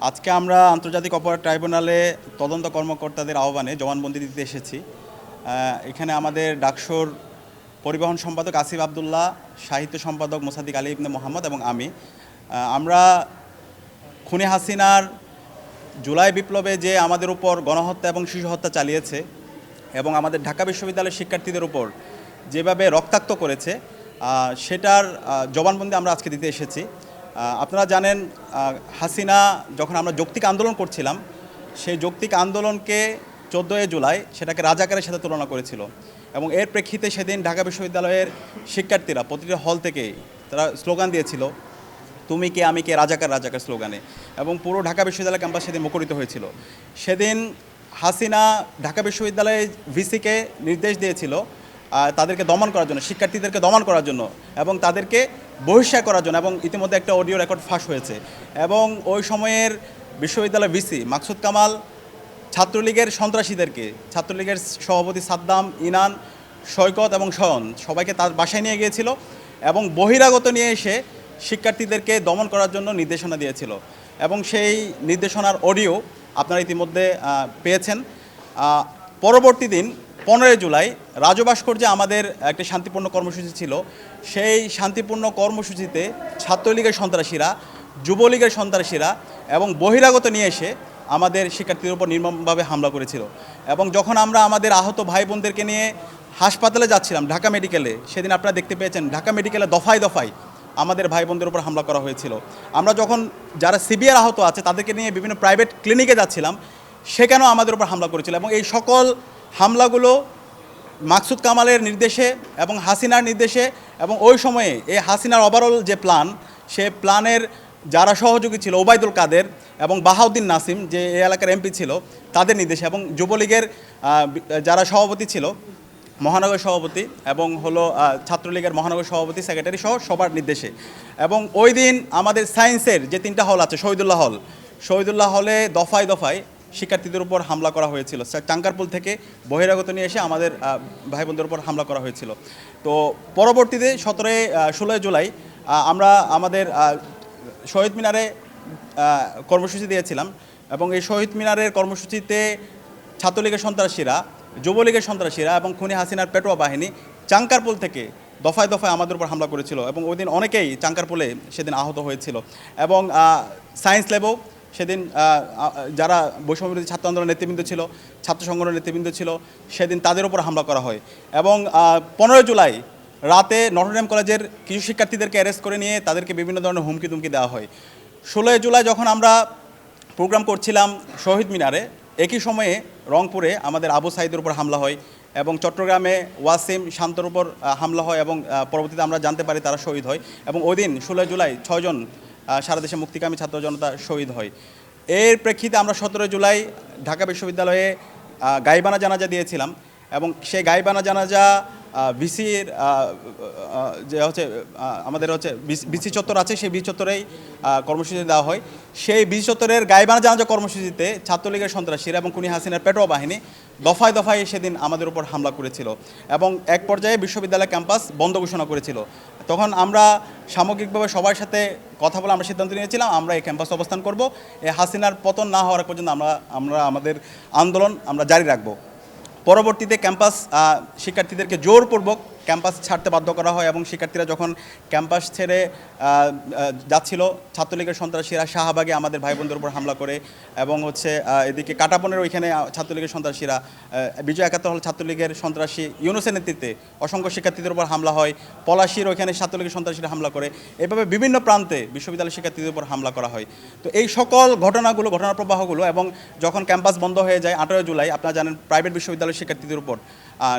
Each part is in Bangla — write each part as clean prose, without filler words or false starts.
আজকে আমরা আন্তর্জাতিক অপরাধ ট্রাইব্যুনালে তদন্ত কর্মকর্তাদের আহ্বানে জবানবন্দি দিতে এসেছি। এখানে আমাদের ডাকসুর পরিবহন সম্পাদক আসিফ আবদুল্লাহ, সাহিত্য সম্পাদক মোসাদ্দিক আলী ইবনে মোহাম্মদ এবং আমি। আমরা খুনি হাসিনার জুলাই বিপ্লবে যে আমাদের উপর গণহত্যা এবং শিশু হত্যা চালিয়েছে এবং আমাদের ঢাকা বিশ্ববিদ্যালয়ের শিক্ষার্থীদের উপর যেভাবে রক্তাক্ত করেছে, সেটার জবানবন্দি আমরা আজকে দিতে এসেছি। আপনারা জানেন, হাসিনা যখন আমরা যৌক্তিক আন্দোলন করছিলাম, সেই যৌক্তিক আন্দোলনকে 14 জুলাই সেটাকে রাজাকারের সাথে তুলনা করেছিল এবং এর প্রেক্ষিতে সেদিন ঢাকা বিশ্ববিদ্যালয়ের শিক্ষার্থীরা প্রতিটা হল থেকে তারা স্লোগান দিয়েছিল, তুমি কে আমি কে, রাজাকার রাজাকার স্লোগানে, এবং পুরো ঢাকা বিশ্ববিদ্যালয় ক্যাম্পাস সেদিন মুখরিত হয়েছিল। সেদিন হাসিনা ঢাকা বিশ্ববিদ্যালয়ে ভিসিকে নির্দেশ দিয়েছিল তাদেরকে দমন করার জন্য, শিক্ষার্থীদেরকে দমন করার জন্য এবং তাদেরকে বহিষ্কার করার জন্য, এবং ইতিমধ্যে একটা অডিও রেকর্ড ফাঁস হয়েছে। এবং ওই সময়ের বিশ্ববিদ্যালয় ভিসি মাকসুদ কামাল ছাত্রলীগের সন্ত্রাসীদেরকে, ছাত্রলীগের সভাপতি সাদ্দাম, ইনান, সৈকত এবং শয়ন সবাইকে তার বাসায় নিয়ে গিয়েছিল এবং বহিরাগত নিয়ে এসে শিক্ষার্থীদেরকে দমন করার জন্য নির্দেশনা দিয়েছিল। এবং সেই নির্দেশনার অডিও আপনারা ইতিমধ্যে পেয়েছেন। পরবর্তী দিন 15 জুলাই রাজু ভাস্কর্যে আমাদের একটা শান্তিপূর্ণ কর্মসূচি ছিল। সেই শান্তিপূর্ণ কর্মসূচিতে ছাত্রলীগের সন্ত্রাসীরা, যুবলীগের সন্ত্রাসীরা এবং বহিরাগত নিয়ে এসে আমাদের শিক্ষার্থীদের উপর নির্মমভাবে হামলা করেছিল। এবং যখন আমরা আমাদের আহত ভাই বোনদেরকে নিয়ে হাসপাতালে যাচ্ছিলাম, ঢাকা মেডিকেলে, সেদিন আপনারা দেখতে পেয়েছেন ঢাকা মেডিকেলে দফায় দফায় আমাদের ভাই বোনদের উপর হামলা করা হয়েছিল। আমরা যখন যারা সিভিয়ার আহত আছে তাদেরকে নিয়ে বিভিন্ন প্রাইভেট ক্লিনিকে যাচ্ছিলাম, সেখানেও আমাদের উপর হামলা করেছিল। এবং এই সকল হামলাগুলো মাকসুদ কামালের নির্দেশে এবং হাসিনার নির্দেশে, এবং ওই সময়ে এই হাসিনার ওভারঅল যে প্ল্যান, সে প্ল্যানের যারা সহযোগী ছিল ওবায়দুল কাদের এবং বাহাউদ্দিন নাসিম, যে এই এলাকার এমপি ছিল, তাদের নির্দেশে, এবং যুবলীগের যারা সভাপতি ছিল, মহানগর সভাপতি এবং ছাত্রলীগের মহানগর সভাপতি, সেক্রেটারি সহ সবার নির্দেশে। এবং ওই দিন আমাদের সায়েন্সের যে 3টা হল আছে, শহীদুল্লাহ হলে দফায় দফায় শিক্ষার্থীদের উপর হামলা করা হয়েছিল। চাঙ্কারপুল থেকে বহিরাগত নিয়ে এসে আমাদের ভাই বোনদের উপর হামলা করা হয়েছিল। তো পরবর্তীতে 16 জুলাই আমরা আমাদের শহীদ মিনারে কর্মসূচি দিয়েছিলাম এবং এই শহীদ মিনারের কর্মসূচিতে ছাত্রলীগের সন্ত্রাসীরা, যুবলীগের সন্ত্রাসীরা এবং খুনি হাসিনার পেটোয়া বাহিনী চাঙ্কারপুল থেকে দফায় দফায় আমাদের উপর হামলা করেছিল এবং ওই দিন অনেকেই চাঙ্কারপুলে সেদিন আহত হয়েছিল। এবং সায়েন্স ল্যাবও সেদিন যারা বৈষম্যবিরোধী ছাত্র আন্দোলনের নেতৃবৃন্দ ছিল, ছাত্র সংগঠনের নেতৃবৃন্দ ছিল, সেদিন তাদের উপর হামলা করা হয়। এবং 15 জুলাই রাতে নটরডেম কলেজের কিছু শিক্ষার্থীদেরকে অ্যারেস্ট করে নিয়ে তাদেরকে বিভিন্ন ধরনের হুমকি তুমকি দেওয়া হয়। 16 জুলাই যখন আমরা প্রোগ্রাম করছিলাম শহীদ মিনারে, একই সময়ে রংপুরে আমাদের আবু সাইদের উপর হামলা হয় এবং চট্টগ্রামে ওয়াসিম শান্তর উপর হামলা হয় এবং পরবর্তীতে আমরা জানতে পারি তারা শহীদ হয়। এবং ওই দিন 16 জুলাই 6 জন সারা দেশে মুক্তিকামী ছাত্র জনতা শহীদ হয়। এর প্রেক্ষিতে আমরা 17 জুলাই ঢাকা বিশ্ববিদ্যালয়ে গাইবানা জানাজা দিয়েছিলাম এবং সেই গাইবানা জানাজা ভিসির যে আমাদের বিসি চত্বর আছে, সেই বিসি চত্বরেই কর্মসূচি দেওয়া হয়। সেই বিসি চত্বরের গাইবানা জানাজা কর্মসূচিতে ছাত্রলীগের সন্ত্রাসীরা এবং খুনি হাসিনার পেটোয়া বাহিনী দফায় দফায় সেদিন আমাদের উপর হামলা করেছিল এবং এক পর্যায়ে বিশ্ববিদ্যালয় ক্যাম্পাস বন্ধ ঘোষণা করেছিল। তখন আমরা সামগ্রিকভাবে সবার সাথে কথা বলে আমরা সিদ্ধান্ত নিয়েছিলাম আমরা এই ক্যাম্পাসে অবস্থান করব। এই হাসিনার পতন না হওয়ার পর্যন্ত আমরা আমাদের আন্দোলন আমরা জারি রাখব। পরবর্তীতে ক্যাম্পাস শিক্ষার্থীদেরকে জোরপূর্বক ক্যাম্পাস ছাড়তে বাধ্য করা হয় এবং শিক্ষার্থীরা যখন ক্যাম্পাস ছেড়ে যাচ্ছিল, ছাত্রলীগের সন্ত্রাসীরা শাহবাগে আমাদের ভাই বোনদের উপর হামলা করে এবং এদিকে কাটাপনের ওইখানে ছাত্রলীগের সন্ত্রাসীরা, বিজয় 71 হল ছাত্রলীগের সন্ত্রাসী ইউনুসের নেতৃত্বে অসংখ্য শিক্ষার্থীদের উপর হামলা হয়। পলাশীর ওইখানে ছাত্রলীগের সন্ত্রাসীরা হামলা করে। এভাবে বিভিন্ন প্রান্তে বিশ্ববিদ্যালয়ের শিক্ষার্থীদের উপর হামলা করা হয়। তো এই সকল ঘটনার প্রবাহগুলো, এবং যখন ক্যাম্পাস বন্ধ হয়ে যায় 18 জুলাই, আপনারা জানেন প্রাইভেট বিশ্ববিদ্যালয়ের শিক্ষার্থীদের উপর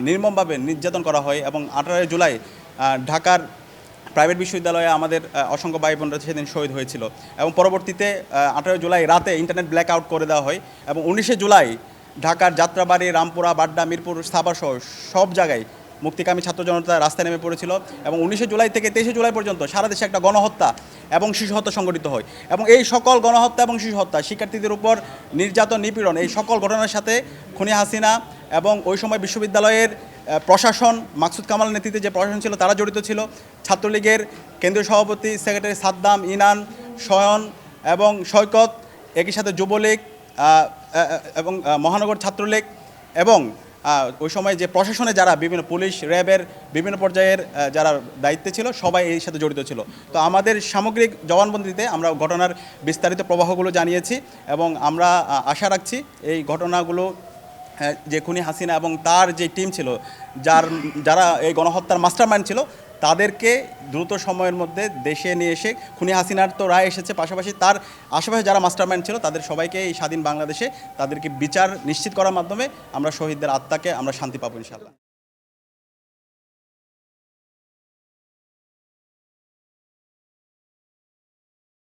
নির্মমভাবে নির্যাতন করা হয় এবং 18 জুলাই ঢাকার প্রাইভেট বিশ্ববিদ্যালয়ে আমাদের অসংখ্য ভাই বোনরা সেদিন শহীদ হয়েছিল। এবং পরবর্তীতে 18 জুলাই রাতে ইন্টারনেট ব্ল্যাক আউট করে দেওয়া হয় এবং 19 জুলাই ঢাকার যাত্রাবাড়ি, রামপুরা, বাড্ডা, মিরপুর, সাভার সহ সব জায়গায় মুক্তিকামী ছাত্র জনতা রাস্তায় নেমে পড়েছিল। এবং 19 জুলাই থেকে 23 জুলাই পর্যন্ত সারা দেশে একটা গণহত্যা এবং শিশু হত্যা সংঘটিত হয়। এবং এই সকল গণহত্যা এবং শিশু হত্যা, শিক্ষার্থীদের উপর নির্যাতন, নিপীড়ন, এই সকল ঘটনার সাথে খুনি হাসিনা এবং ওই সময় বিশ্ববিদ্যালয়ের প্রশাসন, মাকসুদ কামালের নেতৃত্বে যে প্রশাসন ছিল তারা জড়িত ছিল। ছাত্রলীগের কেন্দ্রীয় সভাপতি, সেক্রেটারি সাদ্দাম, ইনান, শয়ন এবং সৈকত একই সাথে যুবলীগ এবং মহানগর ছাত্রলীগ এবং ওই সময় যে প্রশাসনে যারা বিভিন্ন পুলিশ র্যাবের বিভিন্ন পর্যায়ের যারা দায়িত্বে ছিল সবাই এই সাথে জড়িত ছিল। তো আমাদের সামগ্রিক জবানবন্দিতে আমরা ঘটনার বিস্তারিত প্রবাহগুলো জানিয়েছি এবং আমরা আশা রাখছি এই ঘটনাগুলো যে খুনি হাসিনা এবং তার যে টিম ছিল যারা এই গণহত্যার মাস্টারমাইন্ড ছিল তাদেরকে দ্রুত সময়ের মধ্যে দেশে নিয়ে এসে খুনি হাসিনার তো রায় এসেছে, পাশাপাশি তার আশেপাশে যারা মাস্টারমাইন্ড ছিল তাদের সবাইকে এই স্বাধীন বাংলাদেশে তাদেরকে বিচার নিশ্চিত করার মাধ্যমে আমরা শহীদদের আত্মাকে আমরা শান্তি পাবো ইনশাআল্লাহ।